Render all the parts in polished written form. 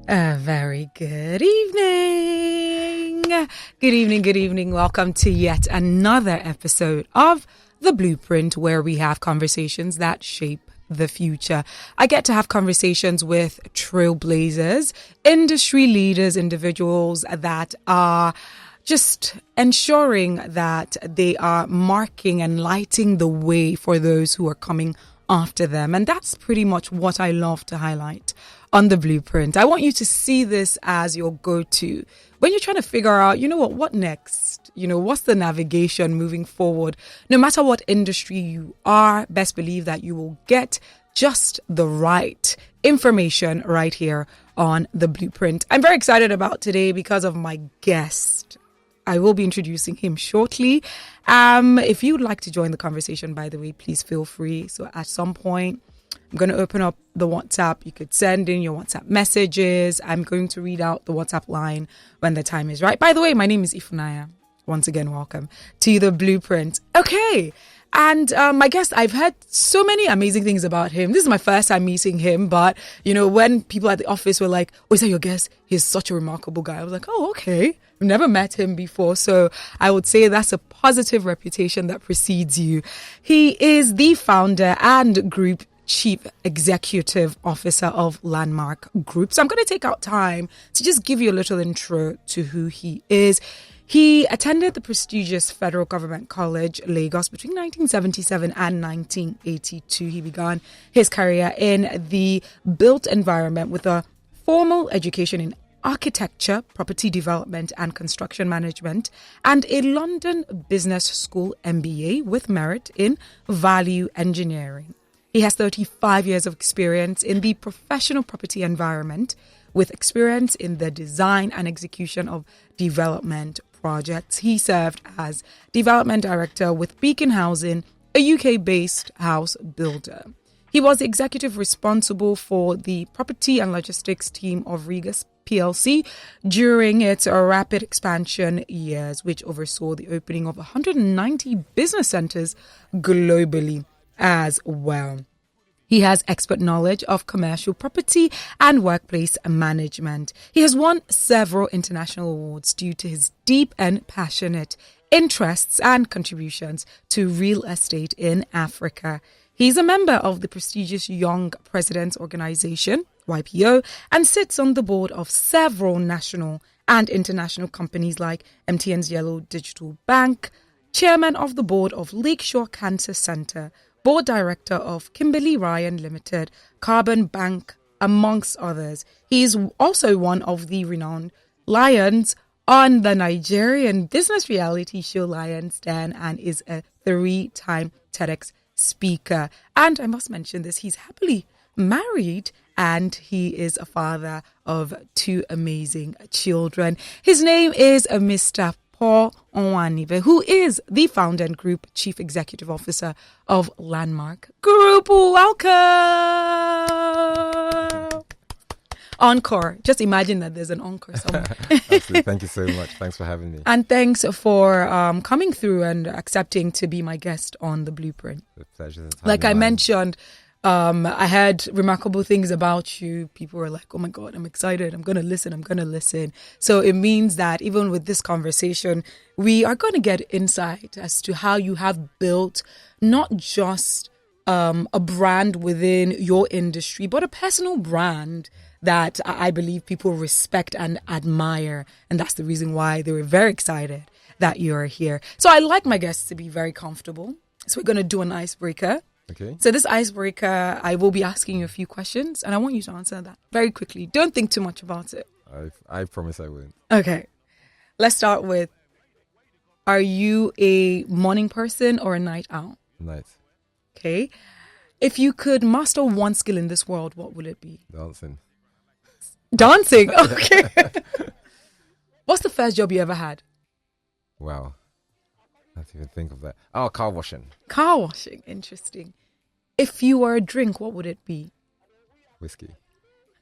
Very good evening. Good evening. Welcome to yet another episode of The Blueprint, where we have conversations that shape the future. I get to have conversations with trailblazers, industry leaders, individuals that are just ensuring that they are marking and lighting the way for those who are coming after them. And that's pretty much what I love to highlight on The Blueprint. I want you to see this as your go-to when you're trying to figure out, what next? What's the navigation moving forward? No matter what industry you are, best believe that you will get just the right information right here on The Blueprint. I'm very excited about today because of my guest. I will be introducing him shortly. If you'd like to join the conversation, by the way, please feel free. So at some point, I'm going to open up the WhatsApp. You could send in your WhatsApp messages. I'm going to read out the WhatsApp line when the time is right. By the way, my name is Ifunaya. Once again, welcome to The Blueprint. Okay. And my guest, I've heard so many amazing things about him. This is my first time meeting him. But, when people at the office were like, oh, is that your guest? He's such a remarkable guy. I was like, oh, okay. I've never met him before. So I would say that's a positive reputation that precedes you. He is the founder and group Chief Executive Officer of Landmark Group. So I'm going to take out time to just give you a little intro to who he is. He attended the prestigious Federal Government College, Lagos, between 1977 and 1982. He began his career in the built environment with a formal education in architecture, property development and construction management, and a London Business School MBA with merit in value engineering. He has 35 years of experience in the professional property environment, with experience in the design and execution of development projects. He served as development director with Beacon Housing, a UK-based house builder. He was executive responsible for the property and logistics team of Regus PLC during its rapid expansion years, which oversaw the opening of 190 business centers globally as well. He has expert knowledge of commercial property and workplace management. He has won several international awards due to his deep and passionate interests and contributions to real estate in Africa. He's a member of the prestigious Young Presidents Organization, YPO, and sits on the board of several national and international companies like MTN's Yellow Digital Bank, chairman of the board of Lakeshore Cancer Center, board director of Kimberly Ryan Limited, Carbon Bank, amongst others. He is also one of the renowned lions on the Nigerian business reality show Lion's Den and is a 3-time TEDx speaker. And I must mention this, he's happily married and he is a father of 2 amazing children. His name is Mr. Paul Onwuanibe, who is the founder and group chief executive officer of Landmark Group. Welcome. Encore. Just imagine that there's an encore somewhere. Absolutely. Thank you so much. Thanks for having me. And thanks for coming through and accepting to be my guest on The Blueprint. The pleasure. Like I mentioned, I heard remarkable things about you. People were like, oh my God, I'm excited. I'm going to listen. So it means that even with this conversation, we are going to get insight as to how you have built not just a brand within your industry, but a personal brand that I believe people respect and admire. And that's the reason why they were very excited that you're here. So I like my guests to be very comfortable. So we're going to do an icebreaker. Okay. So this icebreaker, I will be asking you a few questions and I want you to answer that very quickly. Don't think too much about it. I promise I won't. Okay. Let's start with, are you a morning person or a night owl? Night. Okay. If you could master one skill in this world, what would it be? Dancing. Dancing? Okay. What's the first job you ever had? Wow. I have to even think of that. Oh, car washing. Car washing. Interesting. If you were a drink, what would it be? Whiskey.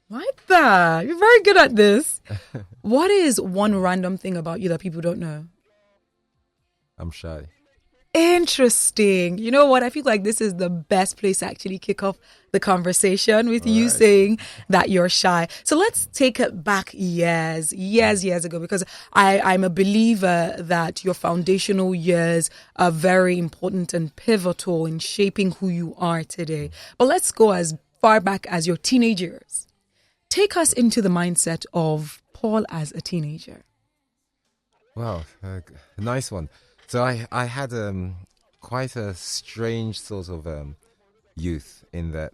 Like that. You're very good at this. What is one random thing about you that people don't know? I'm shy. Interesting. You know what? I feel like this is the best place to actually kick off the conversation with you saying that you're shy. So let's take it back years ago, because I'm a believer that your foundational years are very important and pivotal in shaping who you are today. But let's go as far back as your teenage years. Take us into the mindset of Paul as a teenager. Wow, a nice one. So I had quite a strange sort of youth in that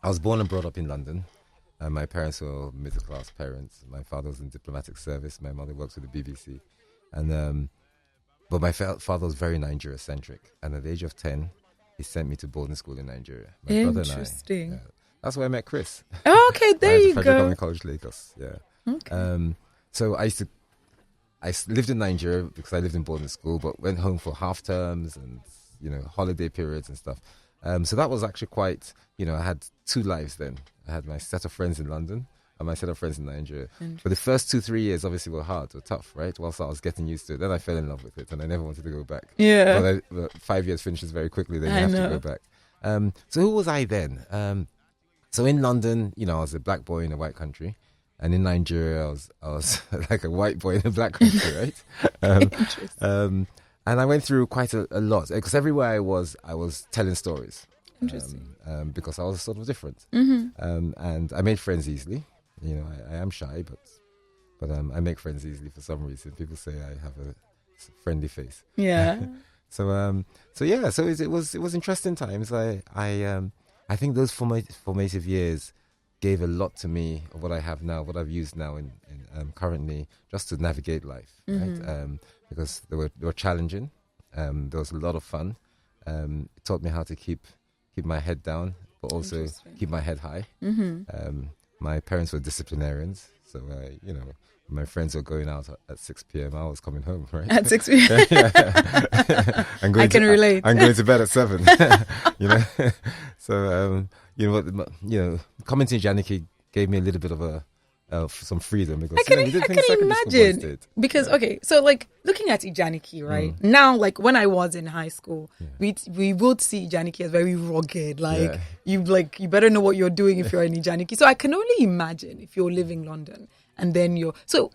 I was born and brought up in London. My parents were middle-class parents. My father was in diplomatic service. My mother works with the BBC. And but my father was very Nigeria-centric. And at the age of 10, he sent me to boarding school in Nigeria. My brother and I. Interesting. That's where I met Chris. Oh, okay, there you Federal go. Government College, Lagos. Yeah. Okay. So I lived in Nigeria because I lived in boarding school, but went home for half terms and, holiday periods and stuff. So that was actually quite, I had two lives then. I had my set of friends in London and my set of friends in Nigeria. But the first 2-3 years obviously were hard, were tough, right? Whilst I was getting used to it. Then I fell in love with it and I never wanted to go back. Yeah. But 5 years finishes very quickly, then you have to go back. So who was I then? So in London, I was a black boy in a white country. And in Nigeria, I was like a white boy in a black country, right? And I went through quite a lot because everywhere I was telling stories. Interesting. Because I was sort of different. Mm-hmm. And I made friends easily. I am shy, but I make friends easily for some reason. People say I have a friendly face. Yeah. So it was interesting times. I think those formative years gave a lot to me of what I have now, what I've used now in currently, just to navigate life, right? Because they were challenging. There was a lot of fun. It taught me how to keep my head down, but also keep my head high. Mm-hmm. My parents were disciplinarians, so my friends were going out at 6 p.m. I was coming home, right? At 6 p.m. I can relate. I'm going to bed at 7. So coming to Janiki gave me a little bit of some freedom because I can imagine because so like looking at Ijaniki, right now, like when I was in high school, we would see Ijaniki as very rugged. Like you better know what you're doing if you're in Ijaniki. So I can only imagine if you're living London and then so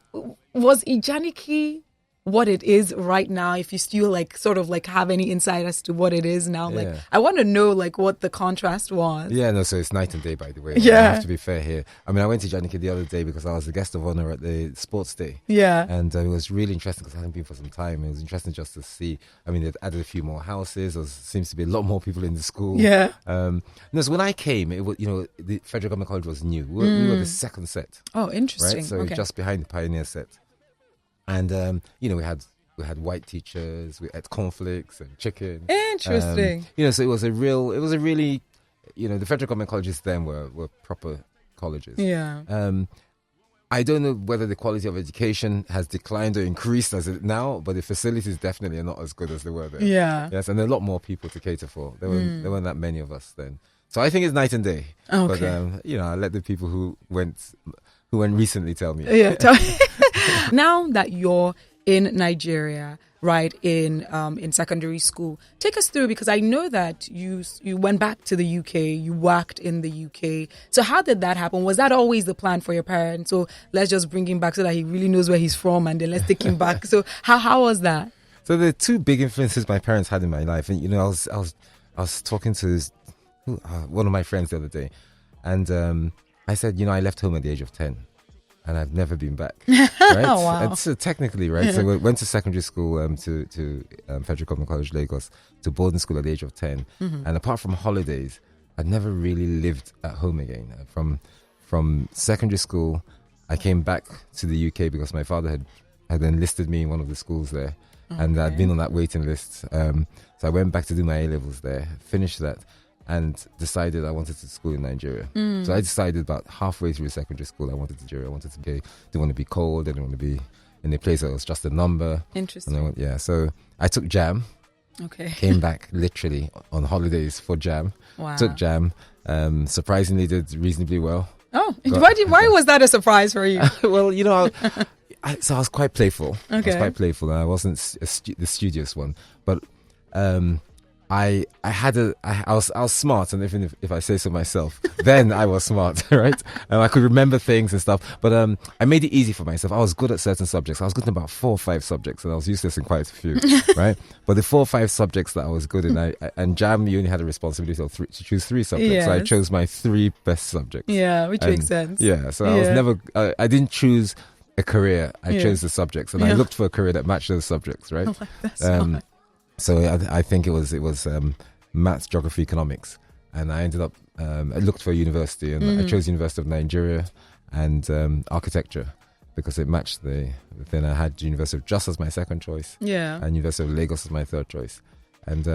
was Ijaniki what it is right now, if you still sort of have any insight as to what it is now. I want to know what the contrast was. So it's night and day, by the way. Yeah. I have to be fair here. I mean, I went to Janiki the other day because I was the guest of honor at the sports day. Yeah. And it was really interesting because I hadn't been for some time. It was interesting just to see. I mean, they've added a few more houses. There seems to be a lot more people in the school. Yeah. So when I came, it was, the Federal Government College was new. We were the second set. Oh, interesting. Right? So just behind the pioneer set. And we had white teachers, we had cornflakes and chicken. Interesting. So it was a really, the Federal Government colleges then were proper colleges. Yeah. I don't know whether the quality of education has declined or increased as it now, but the facilities definitely are not as good as they were then. Yeah. Yes, and there are a lot more people to cater for. There weren't that many of us then. So I think it's night and day. Okay. But I let the people who went recently tell me. Yeah. Now that you're in Nigeria, right, in secondary school, take us through, because I know that you went back to the UK, you worked in the UK. So how did that happen? Was that always the plan for your parents? So let's just bring him back so that he really knows where he's from, and then let's take him back. So how was that? So the two big influences my parents had in my life, and I was talking to one of my friends the other day, and I said, I left home at the age of 10. And I've never been back. Right? Oh, wow. And so technically, right? Yeah. So we went to secondary school to Federal Government College, Lagos, to boarding school at the age of 10. Mm-hmm. And apart from holidays, I'd never really lived at home again. From secondary school, I came back to the UK because my father had enlisted me in one of the schools there. Okay. And I'd been on that waiting list. So I went back to do my A-levels there, finished that, and decided I wanted to school in Nigeria. So I decided about halfway through secondary school, I wanted Nigeria. I wanted to didn't want to be cold, I didn't want to be in a place that was just a number. Interesting. So I took JAM. Okay. Came back literally on holidays for JAM. Wow. Took JAM. Surprisingly did reasonably well. Oh, why was that a surprise for you? Well, I was quite playful. Okay. I was quite playful, and I wasn't the studious one. But I was smart, and even if I say so myself, then I was smart, right? I could remember things and stuff, but I made it easy for myself. I was good at certain subjects. I was good in about 4 or 5 subjects, and I was useless in quite a few, right? But the 4 or 5 subjects that I was good in, and JAM, you only had a responsibility of to choose 3 subjects. Yes. So I chose my 3 best subjects. Yeah, which makes sense. Yeah, so I was never. I didn't choose a career. I chose the subjects, and I looked for a career that matched those subjects, right? Oh, that's fine. So I think it was maths, geography, economics, and I ended up I looked for a university, and I chose University of Nigeria and architecture because it matched then I had University of Jos as my second choice, and University of Lagos as my third choice, and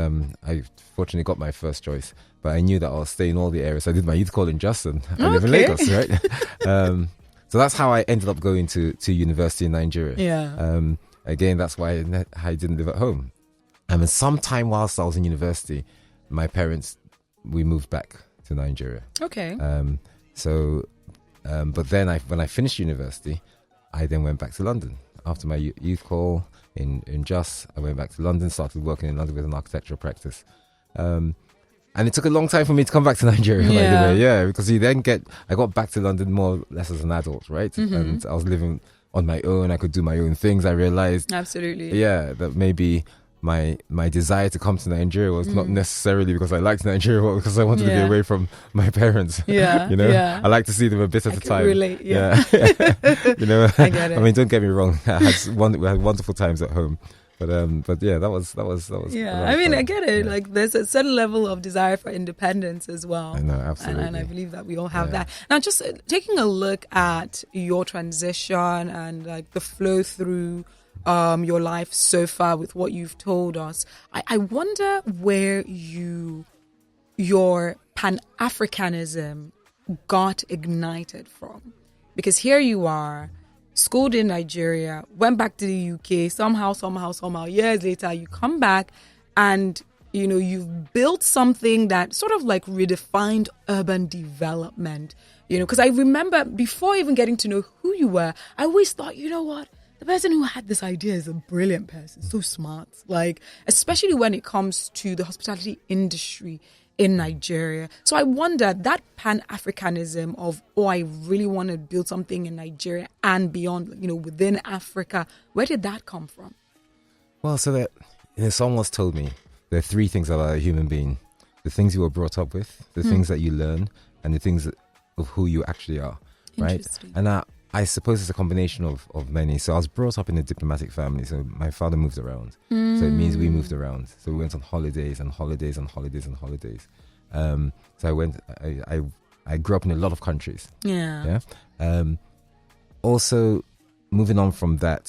I fortunately got my first choice, but I knew that I'll stay in all the areas. I did my youth call in Jos, and I live in Lagos, right? So that's how I ended up going to university in Nigeria. Yeah. Again, that's why I didn't live at home. And sometime whilst I was in university, my parents, we moved back to Nigeria. Okay. But then when I finished university, I then went back to London. After my youth call in Jos, I went back to London, started working in London with an architectural practice. And it took a long time for me to come back to Nigeria, by the way. Because I got back to London more or less as an adult, right? Mm-hmm. And I was living on my own. I could do my own things. I realized, absolutely, that maybe my desire to come to Nigeria was not necessarily because I liked Nigeria, but because I wanted to be away from my parents. Yeah, I like to see them a bit at a time. Relate, I get it. I mean, don't get me wrong. We had wonderful times at home. But yeah, that was. Yeah, I mean, I get it. Yeah. Like, there's a certain level of desire for independence as well. I know, absolutely. And I believe that we all have that. Now, just taking a look at your transition and like the flow through your life so far with what you've told us, I wonder where your Pan-Africanism got ignited from, because here you are, schooled in Nigeria, went back to the UK, somehow, years later, you come back and, you've built something that sort of like redefined urban development, because I remember before even getting to know who you were, I always thought, you know what? The person who had this idea is a brilliant person, so smart, like, especially when it comes to the hospitality industry in Nigeria. So I wonder, that Pan-Africanism of, I really want to build something in Nigeria and beyond, within Africa, where did that come from? Well, so that someone once told me there are 3 things about a human being: the things you were brought up with, the things that you learn, and the things of who you actually are, right? And I suppose it's a combination of many. So I was brought up in a diplomatic family. So my father moved around. So it means we moved around. So we went on holidays and holidays and holidays and holidays. So I grew up in a lot of countries. Yeah. Also, moving on from that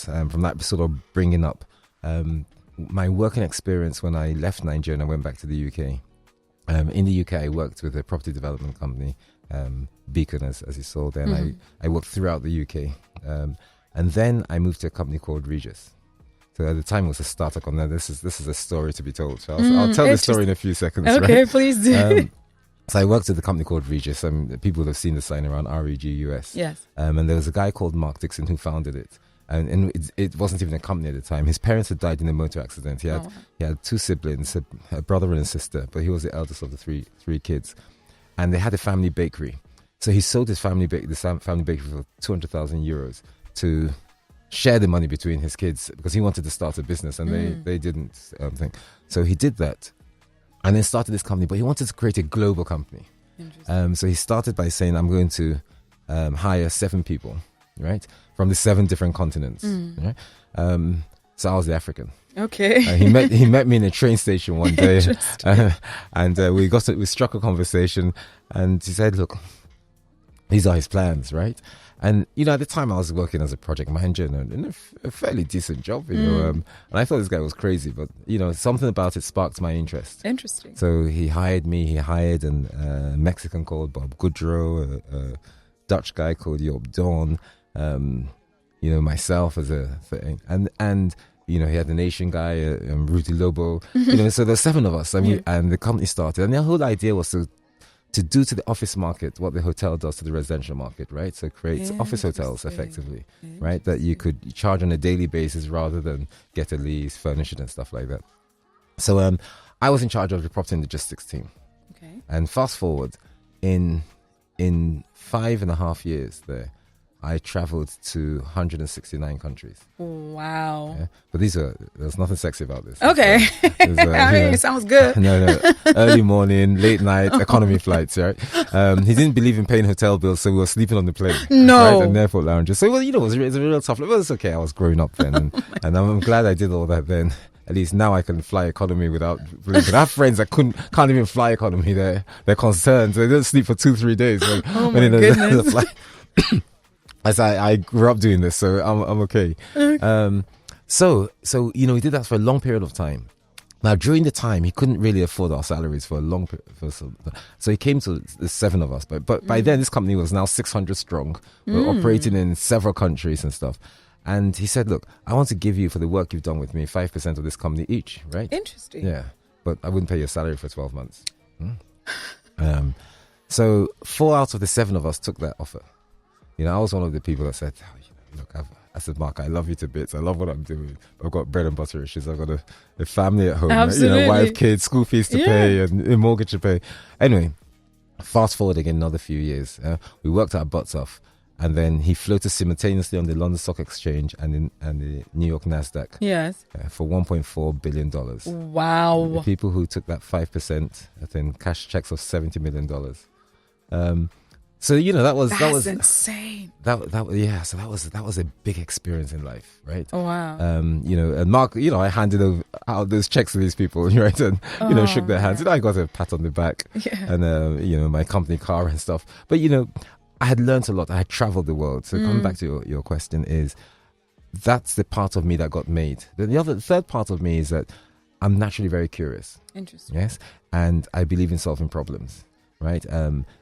sort of bringing up, my working experience when I left Nigeria and I went back to the UK. In the UK, I worked with a property development company, Beacon, as you saw there. And I worked throughout the UK. And then I moved to a company called Regis. So at the time it was a startup company. This is a story to be told. So I'll tell the story in a few seconds. Okay, right? Please do. So I worked at a company called Regis. People would have seen the sign around REGUS. Yes. And there was a guy called Mark Dixon who founded it. And it wasn't even a company at the time. His parents had died in a motor accident. He had 2 siblings, a brother and a sister, but he was the eldest of the three kids. And they had a family bakery. So he sold his family bakery for 200,000 euros to share the money between his kids, because he wanted to start a business and they didn't think. So he did that and then started this company, but he wanted to create a global company. So he started by saying, I'm going to hire 7 people, right, from the 7 different continents. Right? So I was the African. Okay. He met me in a train station one day, and we struck a conversation, and he said, "Look, these are his plans, right?" And at the time I was working as a project manager in a fairly decent job, and I thought this guy was crazy, but something about it sparked my interest. Interesting. So he hired me. He hired a Mexican called Bob Goodrow, a Dutch guy called Job Dawn, myself as a thing, and he had an Asian guy, Rudy Lobo. So there's 7 of us, and the company started, and the whole idea was to do to the office market what the hotel does to the residential market, right? So create office hotels effectively, right? That you could charge on a daily basis rather than get a lease, furnish it and stuff like that. So I was in charge of the property and logistics team. Okay. And fast forward, in 5.5 years there, I traveled to 169 countries. Wow. Yeah? But there's nothing sexy about this. Okay. It sounds good. No. Early morning, late night, economy flights, right? He didn't believe in paying hotel bills, so we were sleeping on the plane. No. Right? And airport lounges. So, it was a real tough. It was okay. I was growing up then. And I'm glad I did all that then. At least now I can fly economy without blinking. I have friends that can't even fly economy. They're concerned. So they don't sleep for 2-3 days. Oh my goodness. As I grew up doing this, so I'm okay. So he did that for a long period of time. Now during the time, he couldn't really afford our salaries for a long period. So he came to the 7 of us. But by then, this company was now 600 strong. We're operating in several countries and stuff. And he said, look, I want to give you, for the work you've done with me, 5% of this company each, right? Interesting. Yeah. But I wouldn't pay your salary for 12 months. So 4 out of the 7 of us took that offer. I was one of the people that said, look, I said, Mark, I love you to bits. I love what I'm doing. I've got bread and butter issues. I've got a family at home. Absolutely. Wife, kids, school fees to pay and a mortgage to pay. Anyway, fast forward again another few years. We worked our butts off. And then he floated simultaneously on the London Stock Exchange and the New York NASDAQ. Yes. For $1.4 billion. Wow. The people who took that 5%, I think, cash checks of $70 million. So that was insane. So that was a big experience in life, right? Oh wow. And Mark, I handed out those checks to these people, right? And shook their hands. I got a pat on the back, and my company car and stuff. But I had learned a lot. I had traveled the world. So coming back to your question is, that's the part of me that got made. The third part of me is that I'm naturally very curious. Interesting. Yes, and I believe in solving problems. Right,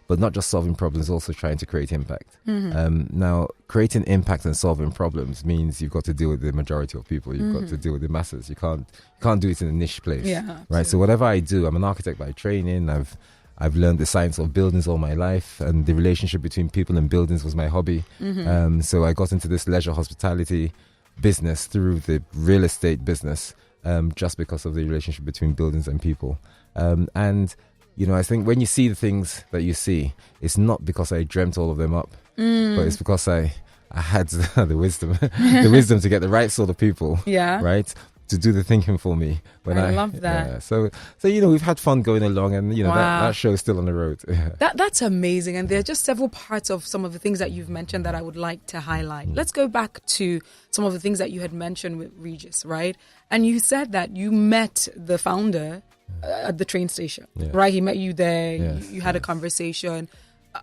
but not just solving problems, also trying to create impact. Now, creating impact and solving problems means you've got to deal with the majority of people. You've got to deal with the masses. You can't do it in a niche place. Yeah, right. So whatever I do, I'm an architect by training. I've learned the science of buildings all my life, and the relationship between people and buildings was my hobby. So I got into this leisure hospitality business through the real estate business, just because of the relationship between buildings and people, and I think when you see the things that you see, it's not because I dreamt all of them up, but it's because I had the wisdom to get the right sort of people, right, to do the thinking for me. I love that. Yeah. So we've had fun going along, and that show is still on the road. That's amazing, and there are just several parts of some of the things that you've mentioned that I would like to highlight. Let's go back to some of the things that you had mentioned with Regis, right? And you said that you met the founder at the train station, right? He met you there. Yes, you had a conversation,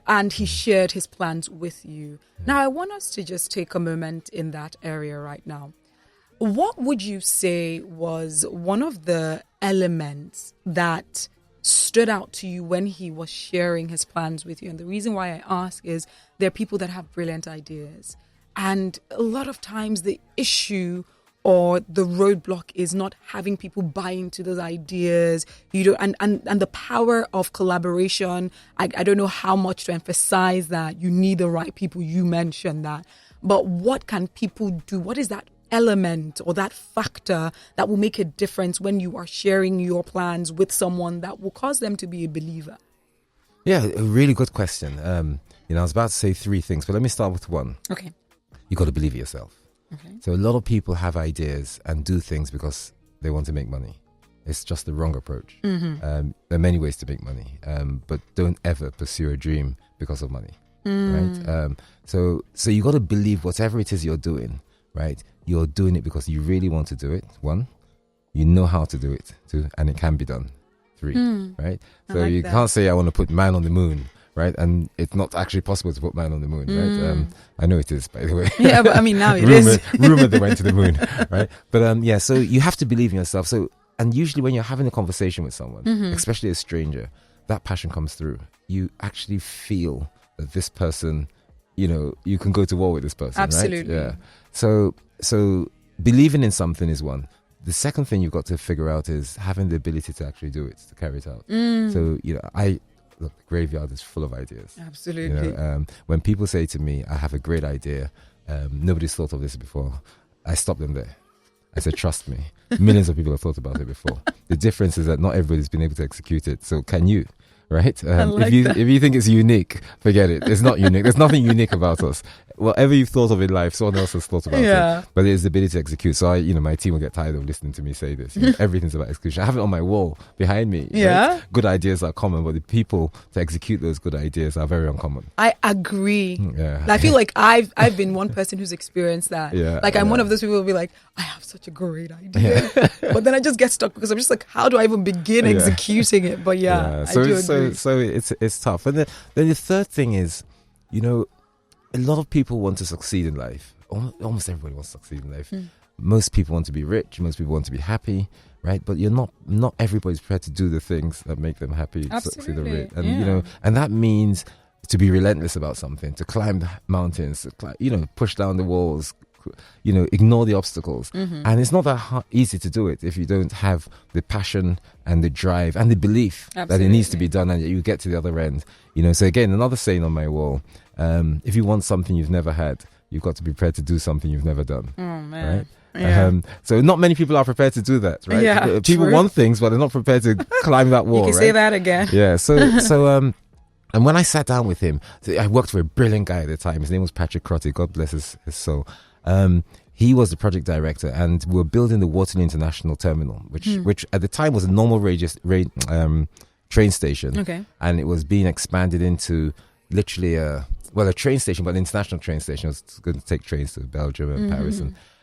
and he shared his plans with you. Now, I want us to just take a moment in that area right now. What would you say was one of the elements that stood out to you when he was sharing his plans with you? And the reason why I ask is there are people that have brilliant ideas, and a lot of times the issue or the roadblock is not having people buy into those ideas, and the power of collaboration. I don't know how much to emphasize that. You need the right people. You mentioned that. But what can people do? What is that element or that factor that will make a difference when you are sharing your plans with someone that will cause them to be a believer? Yeah, a really good question. I was about to say 3 things, but let me start with 1. Okay. You got to believe in yourself. Okay. So a lot of people have ideas and do things because they want to make money. It's just the wrong approach. There are many ways to make money, but don't ever pursue a dream because of money, right? So you got to believe whatever it is you're doing, right? You're doing it because you really want to do it. 1, you know how to do it. 2, and it can be done. 3, right? So you can't say I want to put man on the moon, right? And it's not actually possible to put man on the moon, right? I know it is, by the way. Yeah, but I mean, now it is. Rumored they went to the moon, right? But so you have to believe in yourself. So, and usually when you're having a conversation with someone, especially a stranger, that passion comes through. You actually feel that this person, you can go to war with this person, Absolutely. right? Yeah. So believing in something is 1. The second thing you've got to figure out is having the ability to actually do it, to carry it out. So, look, the graveyard is full of ideas. Absolutely. When people say to me, I have a great idea, nobody's thought of this before, I stop them there. I said, trust me, millions of people have thought about it before. The difference is that not everybody's been able to execute it. So can you? Right? Like if you think it's unique, forget it. It's not unique. There's nothing unique about us. Whatever you've thought of in life, someone else has thought about it. But it's the ability to execute. So my team will get tired of listening to me say this. Everything's about execution. I have it on my wall behind me. Yeah. Right? Good ideas are common, but the people to execute those good ideas are very uncommon. I agree. Yeah. I feel like I've been one person who's experienced that. Yeah. Like I'm one of those people who'll be like, I have such a great idea. But then I just get stuck because I'm just like, how do I even begin executing it? But I do agree. So it's tough. And then the third thing is, a lot of people want to succeed in life. Almost everybody wants to succeed in life. Most people want to be rich. Most people want to be happy, right? But not everybody's prepared to do the things that make them happy, succeed or rich. And and that means to be relentless about something, to climb the mountains, to push down the walls, ignore the obstacles. And it's not that easy to do it if you don't have the passion and the drive and the belief that it needs to be done and that you get to the other end. So again, another saying on my wall, if you want something you've never had, you've got to be prepared to do something you've never done. Oh, man. Right? Yeah. So not many people are prepared to do that, right? Yeah, people true. want things, but they're not prepared to climb that wall. You can say that again. Yeah. So and when I sat down with him, I worked for a brilliant guy at the time. His name was Patrick Crotty. God bless his soul. He was the project director, and we were building the Waterloo International Terminal, which at the time was a normal train station. Okay. And it was being expanded into literally a train station, but an international train station. It was going to take trains to Belgium and Paris.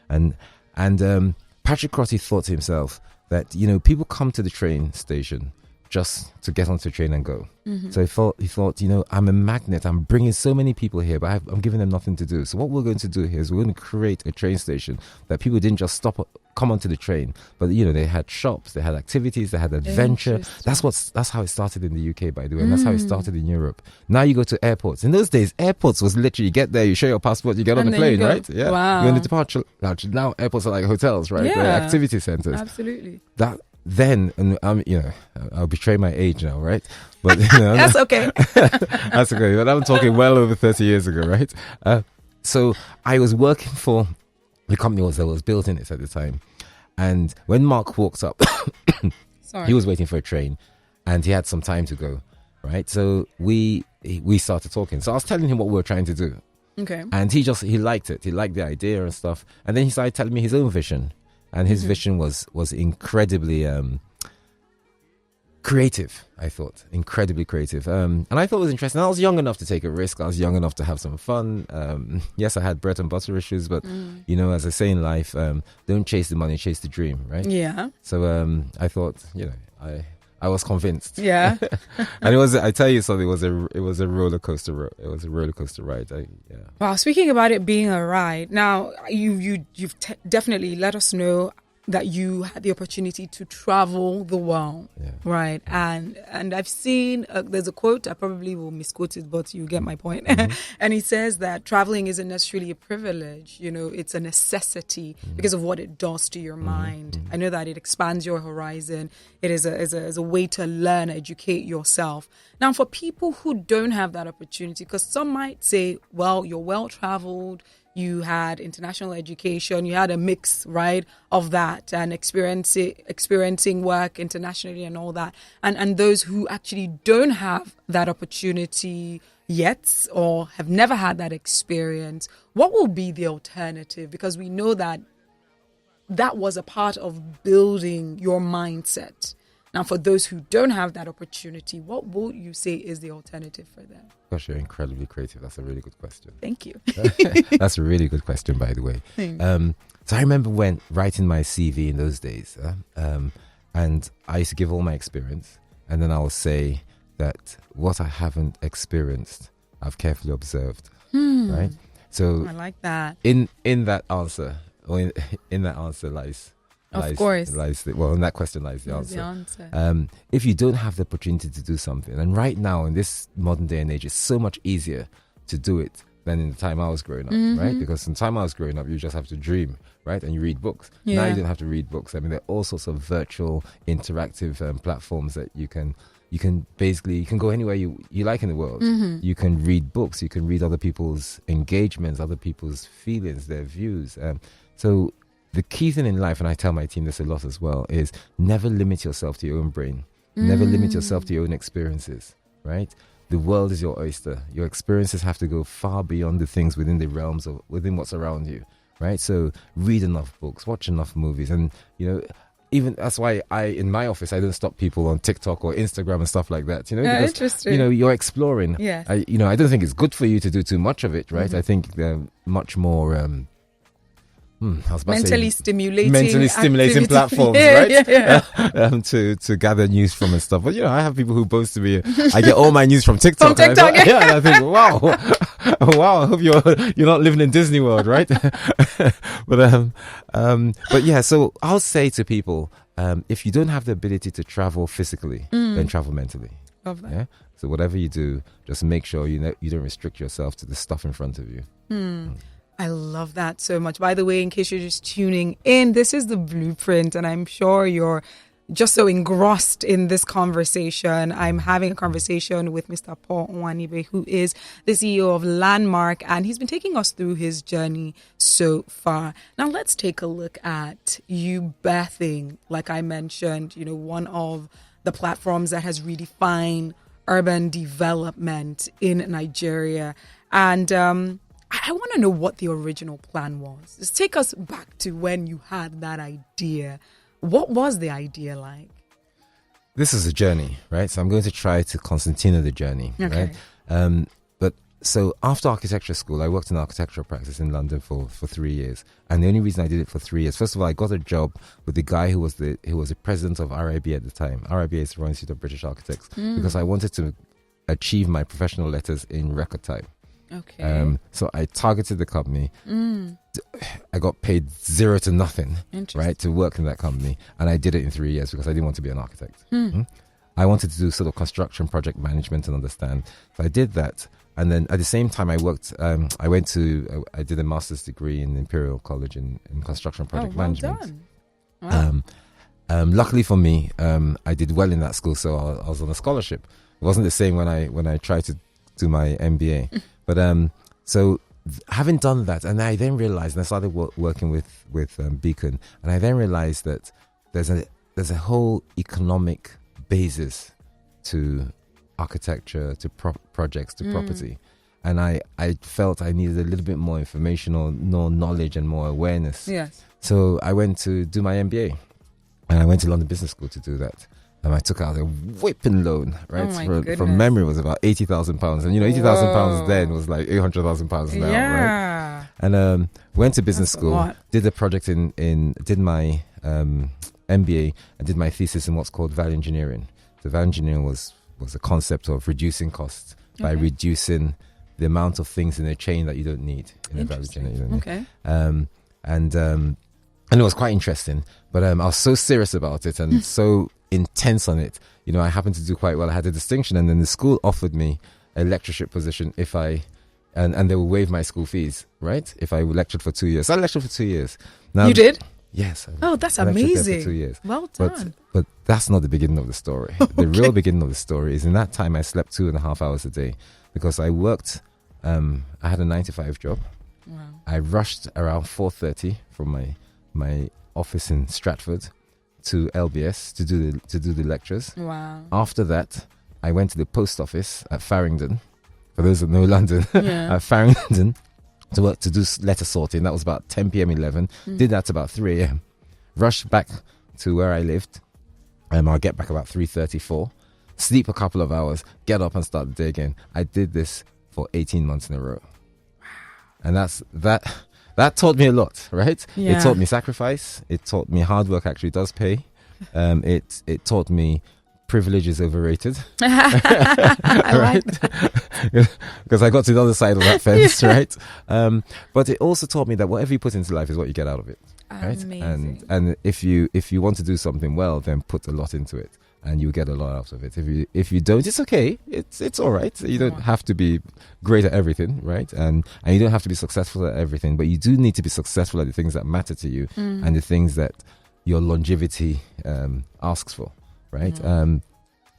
And Patrick Crotty thought to himself that, people come to the train station just to get onto the train and go. So he thought, I'm a magnet. I'm bringing so many people here, but I'm giving them nothing to do. So what we're going to do here is we're going to create a train station that people didn't just come onto the train, but they had shops, they had activities, they had adventure. That's how it started in the UK, by the way, and that's how it started in Europe. Now you go to airports. In those days, airports was literally you get there, you show your passport, you get on the plane, right? Yeah. Wow. You're in the departure lounge. Now airports are like hotels, right? Yeah. They're activity centers. Absolutely. Then, and I'll betray my age now, right? But that's okay. That's okay. But I'm talking well over 30 years ago, right? So I was working for the company that was building it at the time, and when Mark walked up, he was waiting for a train, and he had some time to go, right? So we started talking. So I was telling him what we were trying to do, okay, and he liked it. He liked the idea and stuff, and then he started telling me his own vision. And his vision was incredibly creative, I thought. Incredibly creative. And I thought it was interesting. I was young enough to take a risk. I was young enough to have some fun. Yes, I had bread and butter issues, but, as I say in life, don't chase the money, chase the dream, right? Yeah. So I thought, I was convinced. Yeah. And I tell you something, it was a roller coaster. It was a roller coaster ride. Wow. Speaking about it being a ride, now you've definitely let us know that you had the opportunity to travel the world, right? And I've seen, there's a quote, I probably will misquote it, but you get my point. And he says that traveling isn't necessarily a privilege, it's a necessity because of what it does to your mind. I know that it expands your horizon. It is a way to learn, educate yourself. Now, for people who don't have that opportunity, because some might say, well, you're well-traveled, you had international education, you had a mix, right, of that and experiencing work internationally and all that. And those who actually don't have that opportunity yet or have never had that experience, what will be the alternative? Because we know that was a part of building your mindset. Now, for those who don't have that opportunity, what would you say is the alternative for them? Gosh, you're incredibly creative. That's a really good question. Thank you. That's a really good question, by the way. So I remember when writing my CV in those days, and I used to give all my experience, and then I will say that what I haven't experienced, I've carefully observed. Right? So I like that. In that answer, or in that answer lies. Of course. In that question lies the answer. If you don't have the opportunity to do something, and right now in this modern day and age, it's so much easier to do it than in the time I was growing up, right? Because in the time I was growing up, you just have to dream, right? And you read books. Now you don't have to read books. I mean, there are all sorts of virtual, interactive platforms that you can go anywhere you like in the world. You can read books. You can read other people's engagements, other people's feelings, their views. So the key thing in life, and I tell my team this a lot as well, is never limit yourself to your own brain. Never limit yourself to your own experiences, right? The world is your oyster. Your experiences have to go far beyond the things within the realms of within what's around you, right? So read enough books, watch enough movies, and even that's why in my office I don't stop people on TikTok or Instagram and stuff like that. Because interesting. You're exploring. Yes. I don't think it's good for you to do too much of it, right? Mm-hmm. I think they're much more. Mentally stimulating platforms, right? To gather news from and stuff. But I have people who boast to me. I get all my news from TikTok. And I think, wow, I hope you're not living in Disney World, right? but yeah. So I'll say to people, if you don't have the ability to travel physically, then travel mentally. Love that. Yeah. So whatever you do, just make sure you don't restrict yourself to the stuff in front of you. I love that so much. By the way, in case you're just tuning in, this is The Blueprint, and I'm sure you're just so engrossed in this conversation. I'm having a conversation with Mr. Paul Onwuanibe, who is the CEO of Landmark, and he's been taking us through his journey so far. Now, let's take a look at you birthing, like I mentioned, one of the platforms that has redefined urban development in Nigeria. And I want to know what the original plan was. Just take us back to when you had that idea. What was the idea like? This is a journey, right? So I'm going to try to concertina the journey, okay. Right? But so after architecture school, I worked in architectural practice in London for 3 years. And the only reason I did it for 3 years, first of all, I got a job with the guy who was the president of RIB at the time. RIB is the Royal Institute of British Architects, because I wanted to achieve my professional letters in record time. Okay. So I targeted the company. I got paid 0 to nothing, right, to work in that company, and I did it in 3 years because I didn't want to be an architect. I wanted to do sort of construction project management and understand. So I did that, and then at the same time I worked. I did a master's degree in Imperial College in construction project management. Done. Wow. Luckily for me, I did well in that school, so I was on a scholarship. It wasn't the same when I tried to do my MBA. But so having done that, and I then realized, and I started working with Beacon, and I then realized that there's a whole economic basis to architecture, to projects, to property, and I felt I needed a little bit more information or more knowledge and more awareness. Yes. So I went to do my MBA, and I went to London Business School to do that. And I took out a whipping loan, right? From memory, it was about £80,000. And, £80,000 then was like £800,000 now, yeah. right? And went to business school, did a project did my MBA, and did my thesis in what's called value engineering. So value engineering was a concept of reducing costs by reducing the amount of things in a chain that you don't need in a value chain. Okay. And it was quite interesting. But I was so serious about it and so intense on it. I happened to do quite well. I had a distinction, and then the school offered me a lectureship position if and they will waive my school fees, right? If I lectured for 2 years. So I lectured for 2 years. Now, you did? Yes. That's amazing. For 2 years. Well done. But that's not the beginning of the story. Okay. The real beginning of the story is in that time I slept 2.5 hours a day because I worked. I had a 9-to-5 job. Wow. I rushed around 4:30 from my office in Stratford to LBS to do the lectures. Wow. After that, I went to the post office at Farringdon. For those that know London, at Farringdon to do letter sorting. That was about 10 p.m. 11. Did that about 3 a.m. Rushed back to where I lived. I'll get back about 3:34. Sleep a couple of hours. Get up and start the day again. I did this for 18 months in a row. And that taught me a lot, right? Yeah. It taught me sacrifice. It taught me hard work actually does pay. It taught me privilege is overrated. I like that. Because I got to the other side of that fence, right? But it also taught me that whatever you put into life is what you get out of it, right? Amazing. And if you want to do something well, then put a lot into it, and you get a lot out of it. If you don't, it's okay. It's all right. You don't have to be great at everything, right? And you don't have to be successful at everything, but you do need to be successful at the things that matter to you and the things that your longevity asks for, right?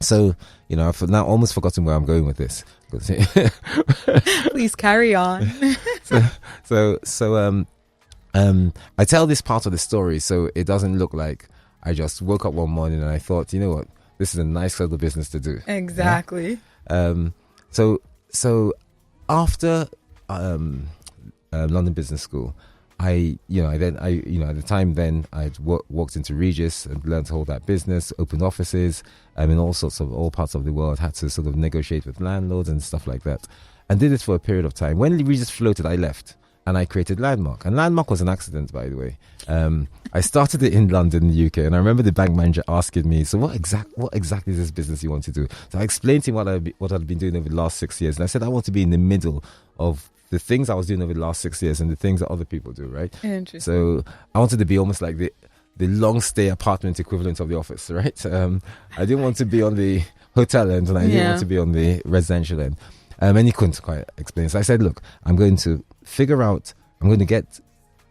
So, I've now almost forgotten where I'm going with this. Please carry on. So I tell this part of the story so it doesn't look like I just woke up one morning and I thought, you know what, this is a nice little business to do. Exactly. Yeah? So after London Business School, at the time then I'd walked into Regis and learned to hold that business, opened offices in all parts of the world, had to sort of negotiate with landlords and stuff like that, and did this for a period of time. When Regis floated, I left. And I created Landmark. And Landmark was an accident, by the way. I started it in London, the UK. And I remember the bank manager asking me, so what exactly is this business you want to do? So I explained to him what I'd been doing over the last 6 years. And I said, I want to be in the middle of the things I was doing over the last 6 years and the things that other people do, right? Interesting. So I wanted to be almost like the long stay apartment equivalent of the office, right? I didn't want to be on the hotel end and I didn't want to be on the residential end. And he couldn't quite explain. So I said, look, I'm going to get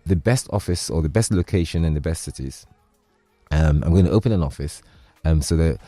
the best office or the best location in the best cities. I'm going to open an office so that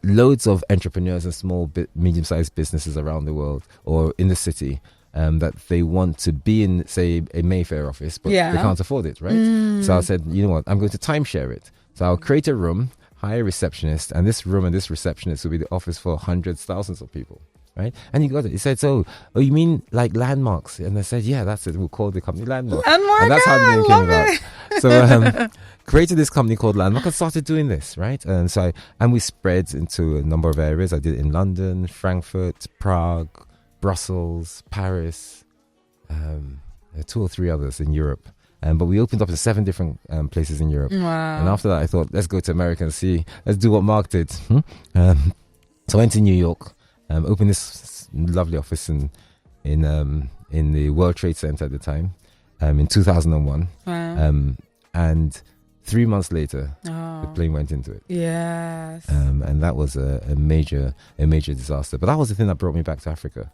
loads of entrepreneurs and small, medium-sized businesses around the world or in the city that they want to be in, say, a Mayfair office, but they can't afford it, right? So I said, you know what, I'm going to timeshare it. So I'll create a room, hire a receptionist, and this room and this receptionist will be the office for hundreds, thousands of people. Right? And he got it. He said, oh, you mean like Landmarks? And I said, yeah, that's it. We'll call the company Landmark. And that's how the name came about. So created this company called Landmark and started doing this, right? And we spread into a number of areas. I did it in London, Frankfurt, Prague, Brussels, Paris, 2 or 3 others in Europe. But we opened up to 7 different places in Europe. Wow. And after that, I thought, let's go to America and see, let's do what Mark did. So I went to New York. Opened this lovely office in the World Trade Center at the time, in 2001. Wow. And 3 months later, the plane went into it. Yes. And that was a major disaster. But that was the thing that brought me back to Africa.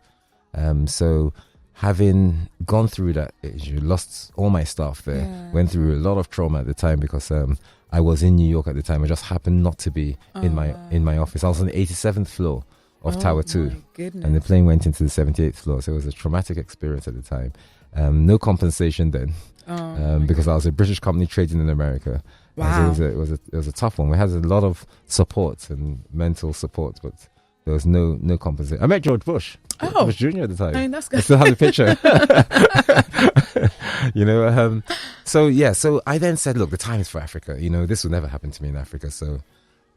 So having gone through that, lost all my staff there, went through a lot of trauma at the time because I was in New York at the time. I just happened not to be in my office. I was on the 87th floor of Tower 2, and the plane went into the 78th floor, so it was a traumatic experience at the time. No compensation then, because I was a British company trading in America. Wow. So it was a tough one. We had a lot of support and mental support, but there was no compensation. I met George Bush. Bush Jr. at the time. I mean, that's good. I still have the picture. So I then said, look, the time is for Africa. This will never happen to me in Africa, so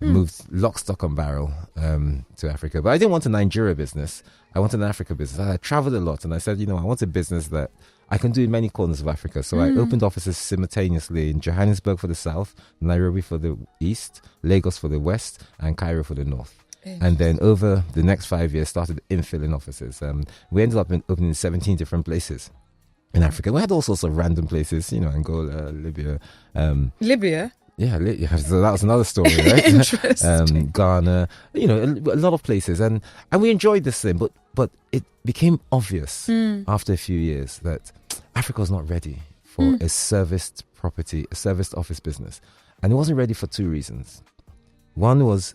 moved lock, stock and barrel to Africa. But I didn't want a Nigeria business. I wanted an Africa business. I traveled a lot and I said, I want a business that I can do in many corners of Africa. So I opened offices simultaneously in Johannesburg for the south, Nairobi for the east, Lagos for the west, and Cairo for the north. And then over the next 5 years, started infilling offices. We ended up opening 17 different places in Africa. We had all sorts of random places, Angola, Libya. Libya? Yeah, so that was another story, right? Interesting. Ghana, a lot of places, and we enjoyed this thing, but it became obvious after a few years that Africa was not ready for a serviced office business, and it wasn't ready for 2 reasons. One was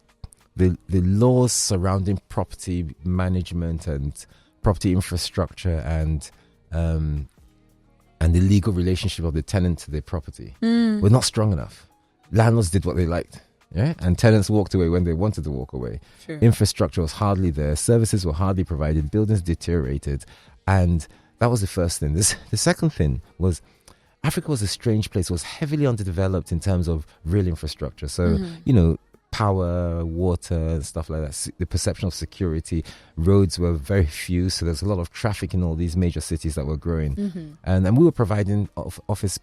the laws surrounding property management and property infrastructure and the legal relationship of the tenant to the property were not strong enough. Landlords did what they liked, and tenants walked away when they wanted to walk away. Sure. Infrastructure was hardly there, services were hardly provided, buildings deteriorated, and that was the first thing. The second thing was Africa was a strange place. It was heavily underdeveloped in terms of real infrastructure. So, power, water, and stuff like that. The perception of security, roads were very few, so there's a lot of traffic in all these major cities that were growing, and we were providing office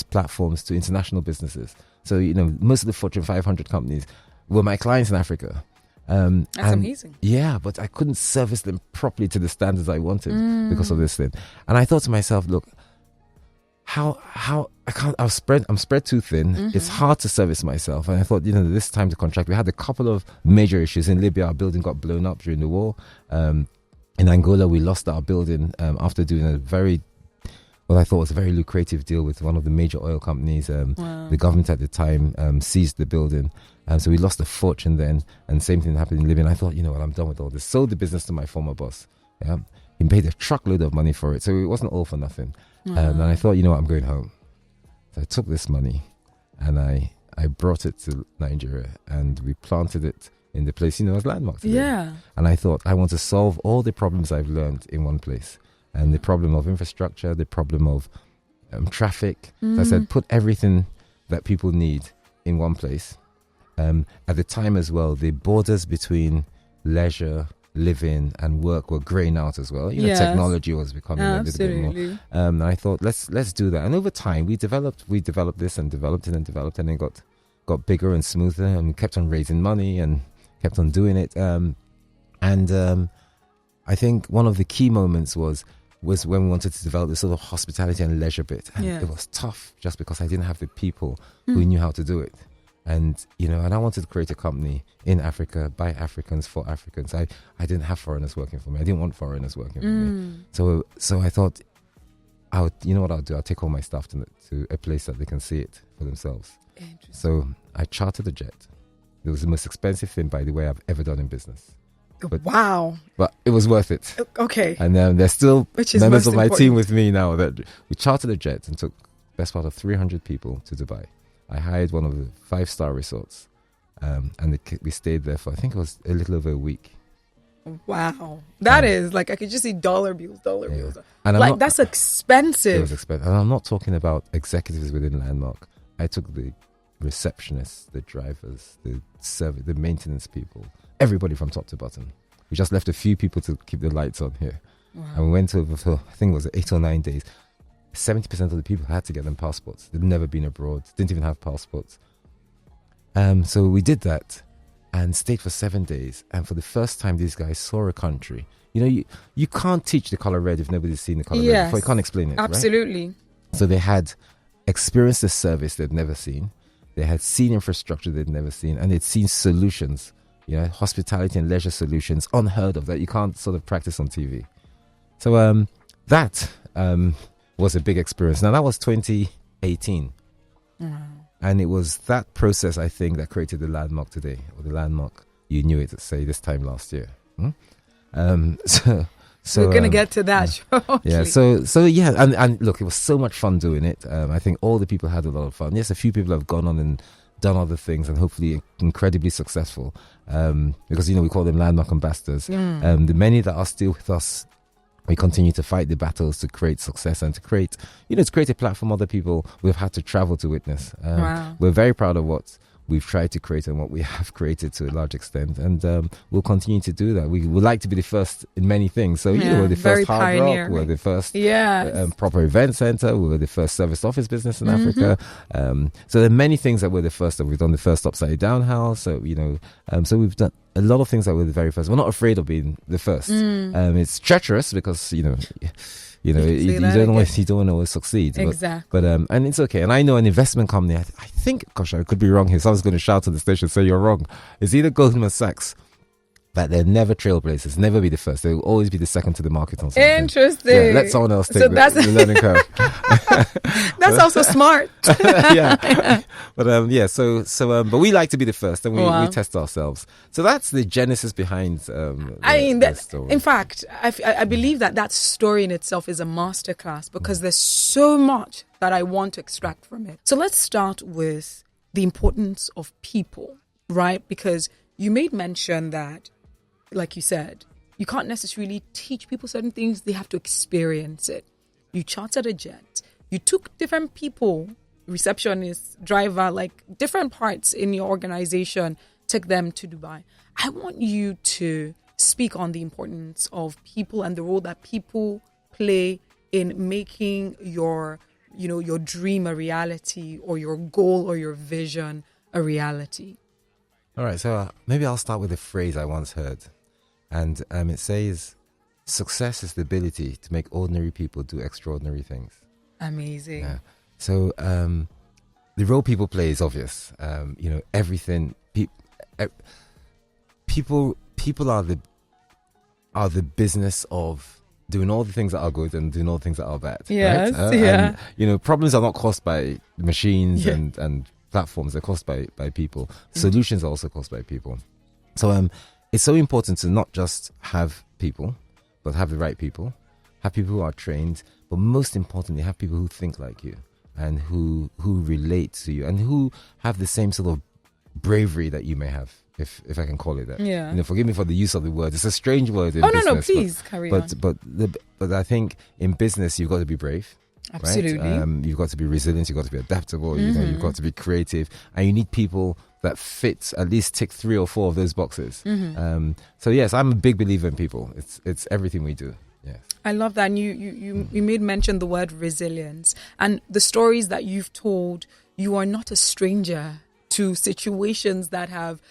platforms to international businesses. So, most of the Fortune 500 companies were my clients in Africa. That's amazing. Yeah, but I couldn't service them properly to the standards I wanted because of this thing. And I thought to myself, look, how I can't. I'm spread too thin. It's hard to service myself. And I thought, this time to contract. We had a couple of major issues in Libya. Our building got blown up during the war. In Angola, we lost our building after doing a very what I thought was a very lucrative deal with one of the major oil companies. Wow. The government at the time seized the building. So we lost a fortune then. And same thing happened in Libya. And I thought, I'm done with all this. Sold the business to my former boss. Yeah. He paid a truckload of money for it. So it wasn't all for nothing. And I thought, you know what, I'm going home. So I took this money and I brought it to Nigeria and we planted it in the place, as Landmark today. Yeah. And I thought, I want to solve all the problems I've learned in one place. And the problem of infrastructure, the problem of traffic. So I said, put everything that people need in one place. At the time as well, the borders between leisure, living and work were graying out as well. Yes. Technology was becoming a little bit more. And I thought, let's do that. And over time, we developed this and developed it and it got bigger and smoother and kept on raising money and kept on doing it. I think one of the key moments was when we wanted to develop this sort of hospitality and leisure bit. And it was tough just because I didn't have the people who knew how to do it. And, and I wanted to create a company in Africa by Africans for Africans. I didn't have foreigners working for me. I didn't want foreigners working for me. So I thought, you know what I'll do? I'll take all my stuff to a place that they can see it for themselves. So I chartered a jet. It was the most expensive thing, by the way, I've ever done in business. Wow. But it was worth it. Okay. And there's still members of my team with me now that we chartered a jet and took best part of 300 people to Dubai. I hired one of the 5-star resorts and we stayed there for, I think it was a little over a week. Wow. That is like, I could just see dollar bills. And that's expensive. It was expensive. And I'm not talking about executives within Landmark. I took the receptionists, the drivers, the maintenance people, everybody from top to bottom. We just left a few people to keep the lights on here. Wow. And we went over for, I think it was 8 or 9 days. 70% of the people had to get them passports. They'd never been abroad, didn't even have passports. So we did that and stayed for 7 days. And for the first time, these guys saw a country. You can't teach the color red if nobody's seen the color red before. You can't explain it. Absolutely. Right? So they had experienced a service they'd never seen. They had seen infrastructure they'd never seen. And they'd seen solutions, hospitality and leisure solutions unheard of that you can't sort of practice on TV. So that was a big experience. Now, that was 2018. And it was that process, I think, that created the Landmark today, or the Landmark you knew it, say, this time last year. So we're going to get to that shortly. Yeah, so yeah, and look, it was so much fun doing it. I think all the people had a lot of fun. Yes, a few people have gone on and done other things and hopefully incredibly successful because, we call them Landmark ambassadors. The many that are still with us, we continue to fight the battles to create success and to create a platform other people we've had to travel to witness. Wow. We're very proud of what we've tried to create and what we have created to a large extent, and we'll continue to do that. We would like to be the first in many things. So we're the first Hard Rock, we're the first proper event center, we were the first service office business in Africa. So there are many things that we're the first of. We've done the first upside down house. So so we've done a lot of things that we're the very first. We're not afraid of being the first. It's treacherous because you don't always succeed. Exactly. But and it's okay. And I know an investment company, I think, gosh, I could be wrong here. Someone's going to shout to the station, say you're wrong. It's either Goldman Sachs, but they're never trailblazers, never be the first. They will always be the second to the market on something. Interesting. Yeah, let someone else take the learning curve. That's also smart. Yeah. But but we like to be the first, and we test ourselves. So that's the genesis behind that story. In fact, I believe that story in itself is a masterclass because there's so much that I want to extract from it. So let's start with the importance of people, right? Because you made mention that, like you said, you can't necessarily teach people certain things. They have to experience it. You chartered a jet. You took different people, receptionists, driver, like different parts in your organization, took them to Dubai. I want you to speak on the importance of people and the role that people play in making your dream a reality, or your goal or your vision a reality. All right, so maybe I'll start with a phrase I once heard. And it says, success is the ability to make ordinary people do extraordinary things. Amazing. Yeah. So the role people play is obvious. Everything. People are the business of doing all the things that are good and doing all the things that are bad. Yes, right? And, problems are not caused by machines and platforms. They're caused by people. Solutions are also caused by people. So it's so important to not just have people, but have the right people. Have people who are trained, but most importantly, have people who think like you and who relate to you and who have the same sort of bravery that you may have, if I can call it that. Yeah. Forgive me for the use of the word. It's a strange word in business. No, please carry on. But I think in business you've got to be brave. Absolutely. Right? You've got to be resilient. You've got to be adaptable. You've got to be creative, and you need people that fit, at least tick 3 or 4 of those boxes. So yes, I'm a big believer in people. It's everything we do. Yes. I love that. And you made mention the word resilience, and the stories that you've told. You are not a stranger to situations that have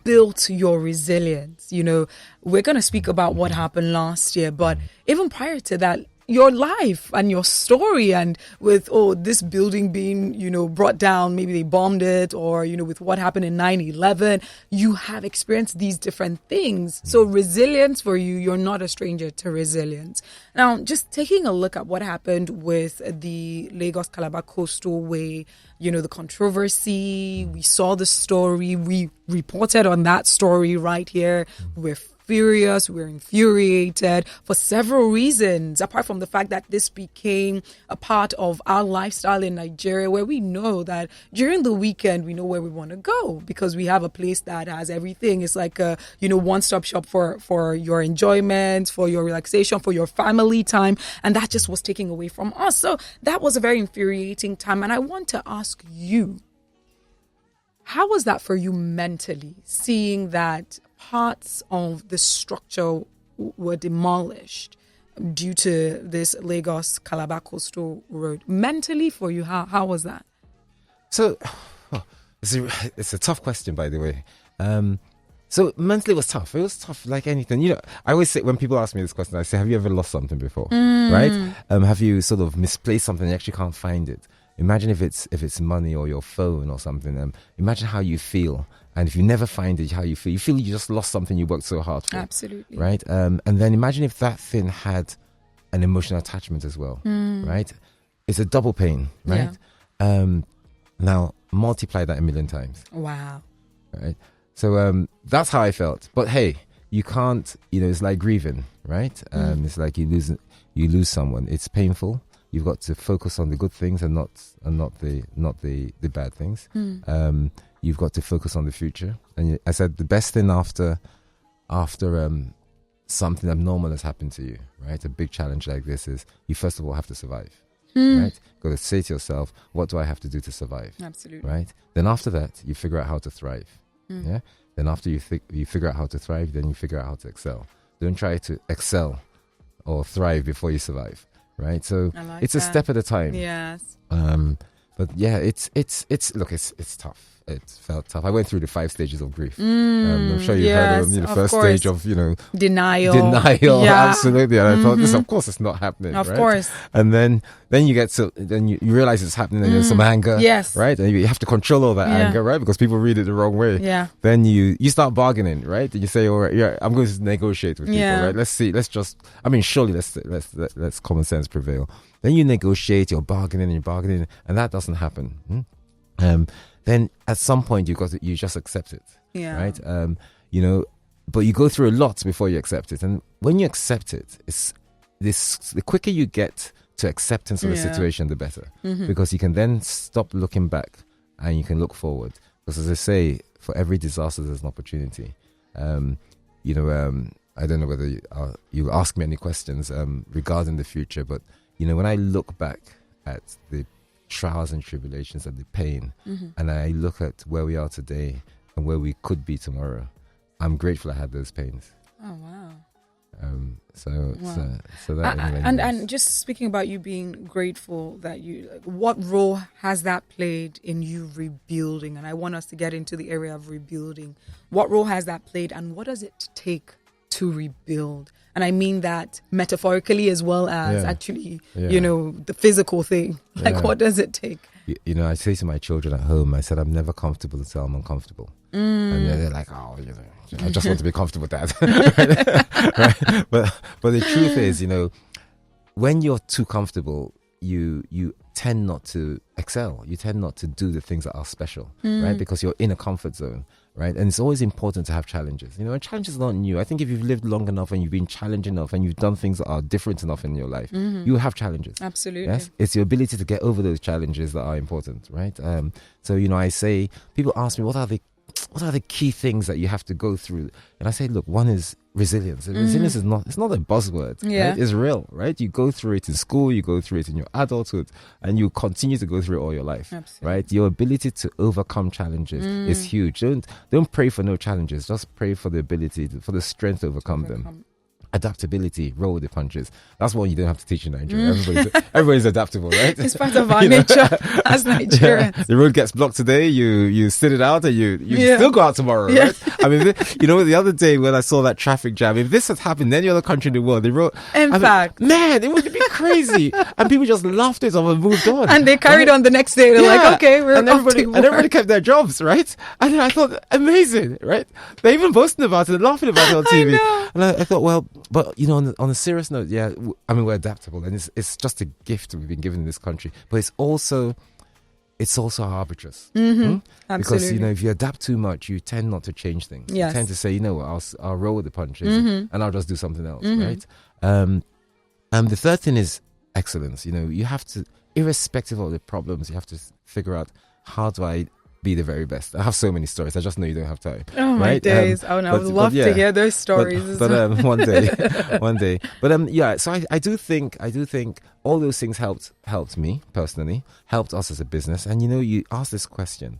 built your resilience. We're going to speak about what happened last year, but even prior to that, your life and your story, and with this building being brought down, maybe they bombed it, or with what happened in 9/11, you have experienced these different things. So resilience for you're not a stranger to resilience. Now, just taking a look at what happened with the Lagos Calabar Coastal Way, the controversy, we saw the story, we reported on that story right here. We're furious, we're infuriated for several reasons, apart from the fact that this became a part of our lifestyle in Nigeria, where we know that during the weekend we know where we want to go because we have a place that has everything. It's like a one-stop shop for your enjoyment, for your relaxation, for your family time, and that just was taken away from us. So that was a very infuriating time, and I want to ask you, how was that for you mentally, seeing that parts of the structure were demolished due to this Lagos Calabar Coastal Road? Mentally for you, how was that? So, it's a tough question, by the way. So mentally it was tough. It was tough like anything. I always say, when people ask me this question, I say, have you ever lost something before? Right? Have you sort of misplaced something and you actually can't find it? Imagine if it's money or your phone or something. Imagine how you feel. And if you never find it, how you feel. You feel you just lost something you worked so hard for. Absolutely. Right? And then imagine if that thing had an emotional attachment as well. Right? It's a double pain, right? Yeah. Now, multiply that 1,000,000 times. Wow. Right? So that's how I felt. But hey, you can't, it's like grieving, right? It's like you lose someone. It's painful. You've got to focus on the good things and not the bad things. You've got to focus on the future. And I said the best thing after something abnormal has happened to you, right? A big challenge like this is you first of all have to survive, right? You've got to say to yourself, what do I have to do to survive? Absolutely. Right? Then after that, you figure out how to thrive. Yeah. Then after you figure out how to thrive, then you figure out how to excel. Don't try to excel or thrive before you survive. Right, so it's a step at a time. Yes. But yeah, it's tough. It felt tough. I went through the 5 stages of grief. I'm sure you heard of the first stage of denial. Yeah. Absolutely. And I thought, this, of course, it's not happening. Of course. And then you get then you realize it's happening, and there's some anger. Yes. Right, and you have to control all that anger, right? Because people read it the wrong way. Yeah. Then you start bargaining, right? And you say, all right, yeah, I'm going to negotiate with people, right? Let's see. Surely let's common sense prevail. Then you negotiate, you're bargaining, and that doesn't happen. Then at some point you just accept it, right? But you go through a lot before you accept it, and when you accept it, the quicker you get to acceptance of the situation, the better, because you can then stop looking back and you can look forward. Because as I say, for every disaster there's an opportunity. I don't know whether you ask me any questions regarding the future, but when I look back at the trials and tribulations and the pain, and I look at where we are today and where we could be tomorrow, I'm grateful I had those pains. Oh wow! So that and just speaking about you being grateful, that what role has that played in you rebuilding? And I want us to get into the area of rebuilding. What role has that played, and what does it take to rebuild? And I mean that metaphorically as well as actually, the physical thing. Like, what does it take? I say to my children at home, I said, I'm never comfortable until I'm uncomfortable. And they're like, I just want to be comfortable, Dad. Right? But the truth is, when you're too comfortable, you tend not to excel. You tend not to do the things that are special, right? Because you're in a comfort zone. right? And it's always important to have challenges. You know, and challenges are not new. I think if you've lived long enough and you've been challenged enough and you've done things that are different enough in your life, you have challenges. Absolutely. Yes, it's your ability to get over those challenges that are important, right? So, you know, I say, people ask me, what are the key things that you have to go through? And I say, look, one is resilience. And resilience is not, it's not a buzzword. Right? It's real, right? You go through it in school, you go through it in your adulthood, and you continue to go through it all your life. Absolutely. Right? Your ability to overcome challenges is huge. Don't pray for no challenges. Just pray for the ability, for the strength to overcome them. Adaptability, roll with the punches. That's one you don't have to teach in Nigeria. Everybody's adaptable, right? It's part of our nature as Nigerians. Yeah. The road gets blocked today, you sit it out and you still go out tomorrow, right? I mean, you know, the other day when I saw that traffic jam, if this had happened in any other country in the world, man, it would be crazy. And people just laughed it off and moved on. And they carried on the next day. They're like, okay, we're everybody kept their jobs, right? And I thought, amazing, right? They're even boasting about it and laughing about it on TV. And I thought, well, but, you know, on a serious note, I mean, we're adaptable, and it's just a gift we've been given in this country. But it's also arbitrous. Absolutely. Because, you know, if you adapt too much, you tend not to change things. Yes. You tend to say, you know what, I'll roll with the punches and I'll just do something else, right? And the third thing is excellence. You know, you have to, irrespective of the problems, you have to figure out, how do I be the very best? I have so many stories. I just know you don't have time. Oh, my days. I would love to hear those stories. But one day. But so I do think all those things helped me personally, helped us as a business. And, you know, you asked this question.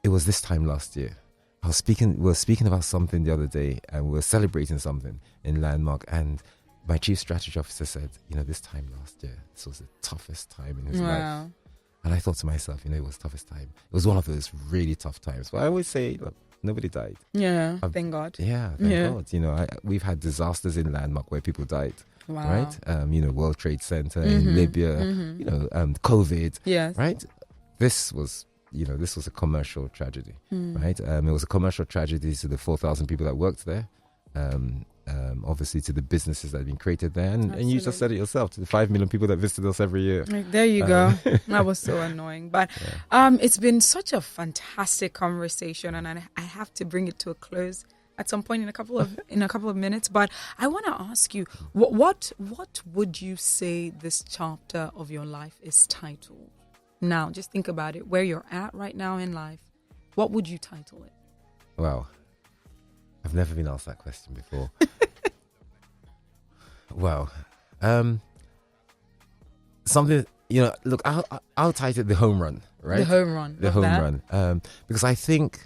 It was this time last year. We were speaking about something the other day, and we were celebrating something in Landmark, and my chief strategy officer said, you know, this time last year, this was the toughest time in his life. And I thought to myself, you know, it was the toughest time. It was one of those really tough times. But I always say, look, nobody died. Yeah, thank God. Yeah, thank God. You know, we've had disasters in Landmark where people died. Wow. Right? You know, World Trade Center in Libya, you know, COVID. Yes. Right? This was a commercial tragedy. Right? It was a commercial tragedy to the 4,000 people that worked there. Obviously to the businesses that have been created there, and you just said it yourself, to the 5 million people that visit us every year. There you go. That was so annoying, but it's been such a fantastic conversation, and I have to bring it to a close at some point in a couple of minutes. But I want to ask you, what would you say this chapter of your life is titled? Now, just think about it. Where you're at right now in life, what would you title it? Wow. I've never been asked that question before. Wow. Something, you know, look, I'll title it The Home Run, right? The Home Run. The Home Run. Because I think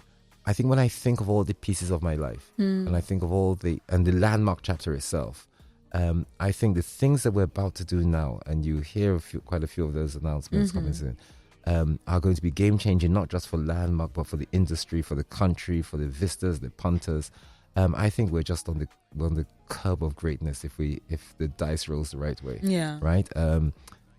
when I think of all the pieces of my life, and I think of the Landmark chapter itself, I think the things that we're about to do now, and you hear quite a few of those announcements coming soon, are going to be game-changing, not just for Landmark, but for the industry, for the country, for the visitors, the punters. I think we're just on the curb of greatness if the dice rolls the right way. Yeah. Right?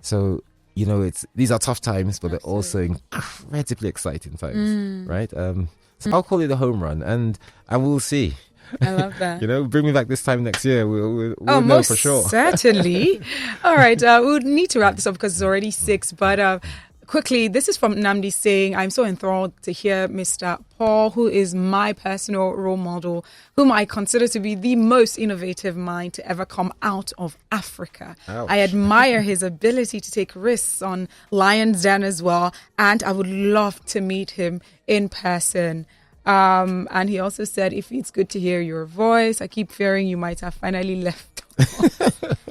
So, you know, these are tough times, but they're also incredibly exciting times. Right? So I'll call it the home run, and we'll see. I love that. You know, bring me back this time next year. We'll know for sure. Certainly. All right. We would need to wrap this up because it's already 6, but quickly, this is from Namdi saying, I'm so enthralled to hear Mr. Paul, who is my personal role model, whom I consider to be the most innovative mind to ever come out of Africa. Ouch. I admire his ability to take risks on Lion's Den as well, and I would love to meet him in person. And he also said, if it's good to hear your voice, I keep fearing you might have finally left.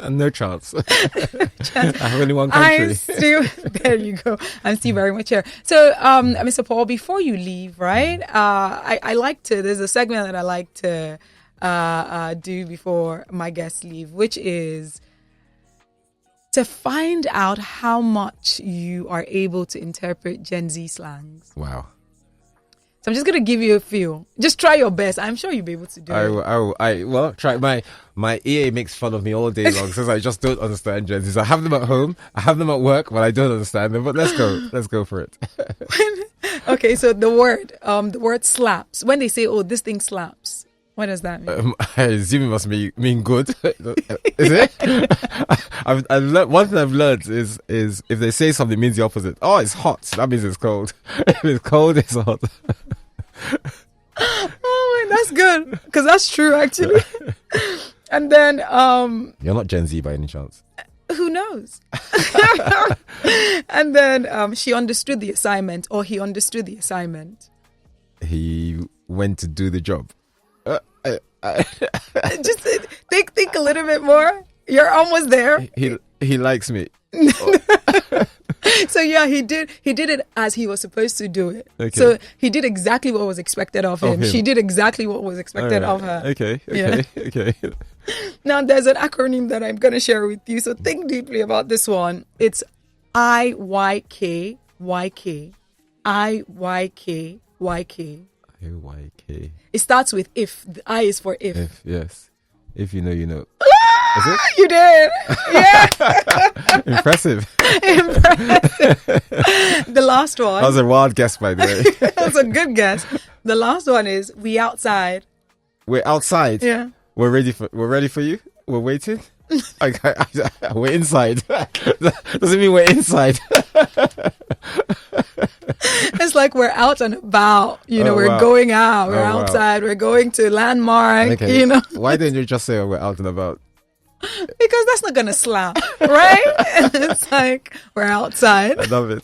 No chance. I have only one country. There you go. I'm still very much here. So, Mr. Paul, before you leave, right? I like to. There's a segment that I like to do before my guests leave, which is to find out how much you are able to interpret Gen Z slangs. Wow. So I'm just going to give you a feel. Just try your best. I'm sure you'll be able to do it. I will try. My EA makes fun of me all day long since I just don't understand Gen Zs. I have them at home, I have them at work, but I don't understand them. But let's go for it. Okay, so the word slaps. When they say, "Oh, this thing slaps," what does that mean? I assume it must mean good. Is it? I've learned, one thing I've learned is if they say something, it means the opposite. Oh, it's hot. That means it's cold. If it's cold, it's hot. Oh, that's good. Because that's true, actually. And then... You're not Gen Z by any chance? Who knows? And then she understood the assignment, or he understood the assignment. He went to do the job. Just think a little bit more. You're almost there. He likes me. So yeah, he did it as he was supposed to do it. Okay. So he did exactly what was expected of him. She did exactly what was expected of her. Okay. Now there's an acronym that I'm going to share with you. So think deeply about this one. It's IYK. It starts with if. The I is for if. If, yes. If you know, you know. Is it? You did. Yeah. Impressive. The last one. That was a wild guess, by the way. That's a good guess. The last one is we outside. We're outside. Yeah. We're ready for you. We're waiting. We're inside. Doesn't mean we're inside. It's like we're out and about. We're going out. We're outside. Wow. We're going to landmark. Okay. Why didn't you just say we're out and about? Because that's not gonna slap, right? It's like we're outside. I love it.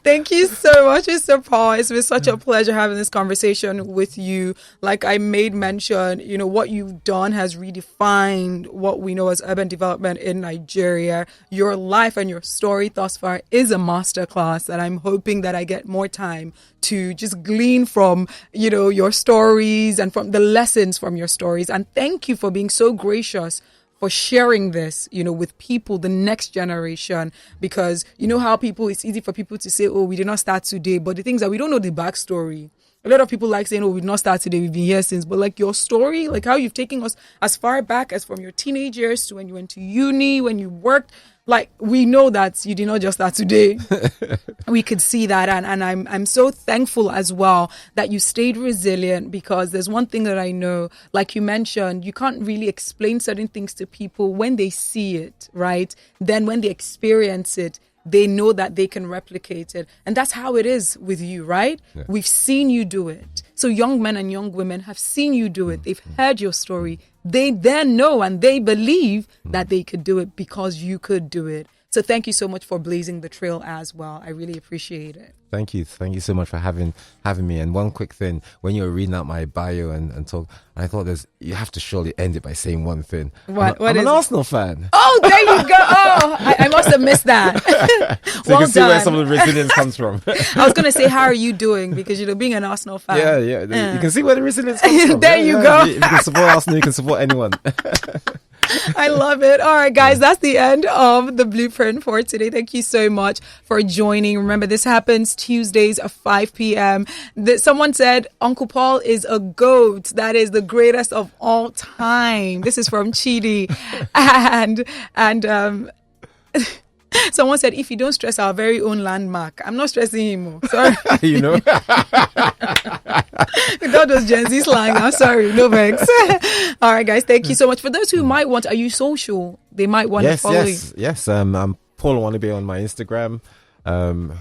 Thank you so much, Mr. Paul. It's been such a pleasure having this conversation with you. Like I made mention, what you've done has redefined what we know as urban development in Nigeria. Your life and your story thus far is a masterclass, and I'm hoping that I get more time to just glean from, your stories and from the lessons from your stories. And thank you for being so gracious for sharing this, with people, the next generation, because how it's easy for people to say, oh, we did not start today. But the things that we don't know the backstory. A lot of people like saying, oh, we did not start today, we've been here since. But like your story, like how you've taken us as far back as from your teenage years to when you went to uni, when you worked, like we know that you did not just start today. We could see that. And I'm so thankful as well that you stayed resilient, because there's one thing that I know, like you mentioned, you can't really explain certain things to people when they see it, right? Then when they experience it, they know that they can replicate it. And that's how it is with you, right? Yeah. We've seen you do it. So young men and young women have seen you do it. They've heard your story. They then know and they believe that they could do it because you could do it. So thank you so much for blazing the trail as well. I really appreciate it. Thank you so much for having me. And one quick thing, when you were reading out my bio and talk, I thought you have to surely end it by saying one thing. What I'm is an Arsenal fan. Oh, there you go. Oh, I must have missed that. So you can see where some of the resilience comes from. I was going to say, how are you doing? Because, being an Arsenal fan. Yeah. You can see where the resilience comes from. There you go. If you can support Arsenal, you can support anyone. I love it. All right, guys, that's the end of the Blueprint for today. Thank you so much for joining. Remember, this happens Tuesdays at 5 p.m. Someone said Uncle Paul is a goat. That is the greatest of all time. This is from Chidi. And someone said, if you don't stress our very own landmark. I'm not stressing him. Sorry. Without those Gen Z slang, I'm sorry. No vex. All right, guys. Thank you so much. For those who might want, are you social? They might want to follow you. Yes. I'm Paul Onwuanibe on my Instagram.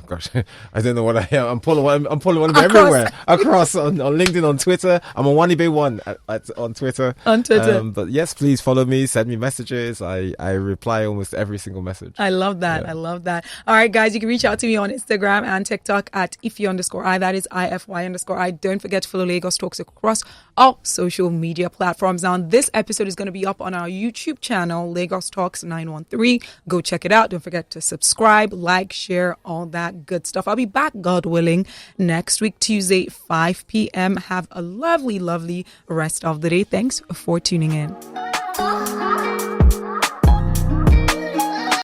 Gosh, I don't know what I am. I'm Paul Onwuanibe everywhere. Across on LinkedIn, on Twitter. I'm Onwuanibe1 on Twitter. On Twitter. But yes, please follow me. Send me messages. I reply almost every single message. I love that. Yeah. I love that. All right, guys, you can reach out to me on Instagram and TikTok at Ify_I. That is IFY_I. Don't forget to follow Lagos Talks across all social media platforms. Now, this episode is going to be up on our YouTube channel, Lagos Talks 913. Go check it out. Don't forget to subscribe, like, share, all that good stuff. I'll be back, God willing, next week, Tuesday, 5 p.m. Have a lovely, lovely rest of the day. Thanks for tuning in.